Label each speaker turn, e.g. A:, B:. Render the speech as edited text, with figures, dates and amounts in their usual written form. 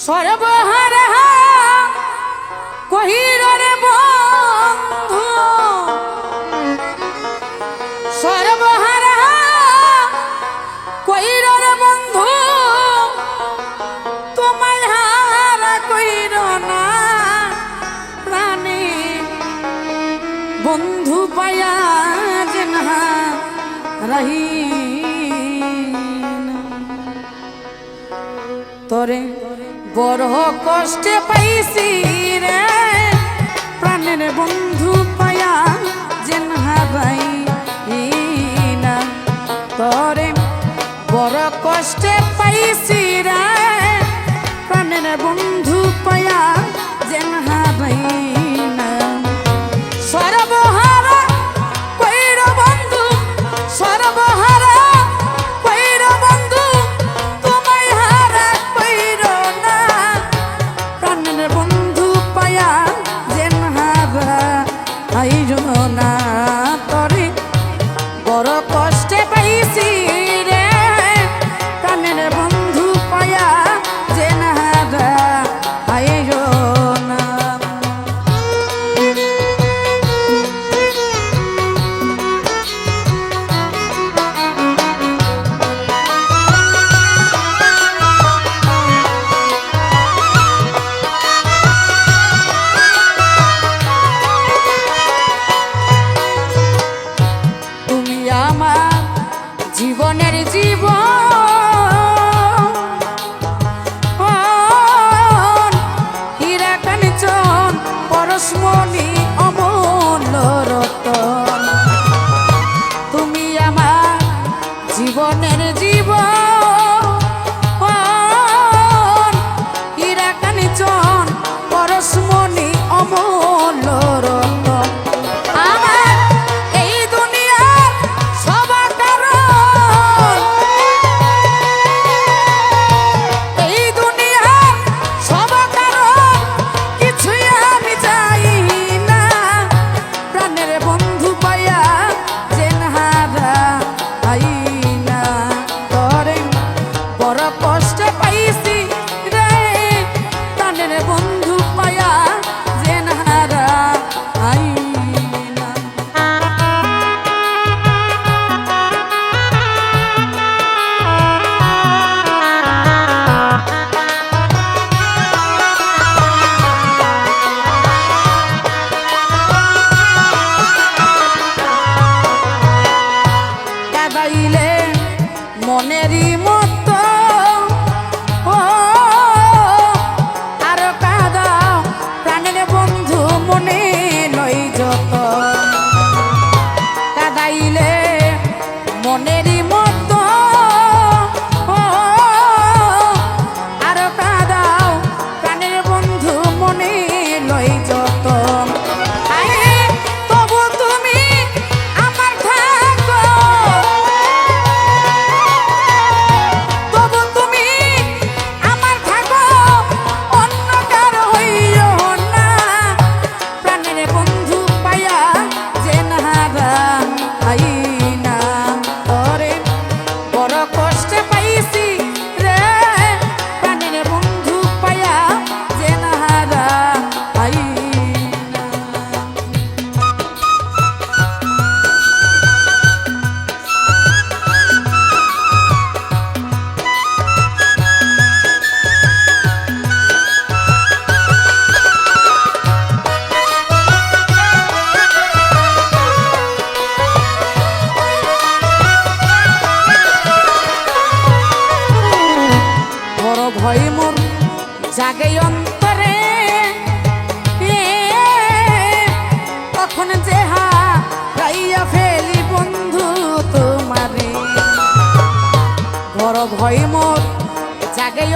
A: সর্বহারা কহির রে বন্ধু, সর্বহারা কহির রে বন্ধু, তোমায় হারা কইর না প্রাণে বন্ধু পায়া যেন রহি তোরে বড় কষ্টে পাইছি রে প্রাণের বন্ধু পায়া যেন হারাই না, তোরে বড় কষ্টে পাইছি রে প্রাণের বন্ধু পায়া যেন হারাই না। সর্বহারা কইর বন্ধু, সর্বহারা কইর বন্ধু, তোমায় হারা কইর না প্রাণের বন্ধু পায়া যেন হারাইর না, তরে বড় কষ্টে পাইছি রে প্রাণের বন্ধু পায়া যেন হারাইর না। জীবনের জীবন হীরা কাঞ্চন পরশমণি অমূল্য রতন, তুমি আমার জীবনের জীবন হীরা কাঞ্চন পরশমণি অমূল্য রতন। মনেরই মতো আর কাদাও প্রাণের বন্ধু মনে লই যত, কাদাইলে মনেরই মতো আর কাদাও প্রাণের বন্ধু মনে লই যত। ভয় মোর জাগে অন্তরে, তখন যে হারাইয়া ফেলি বন্ধু তোমারে, বড় ভয় মোর জাগে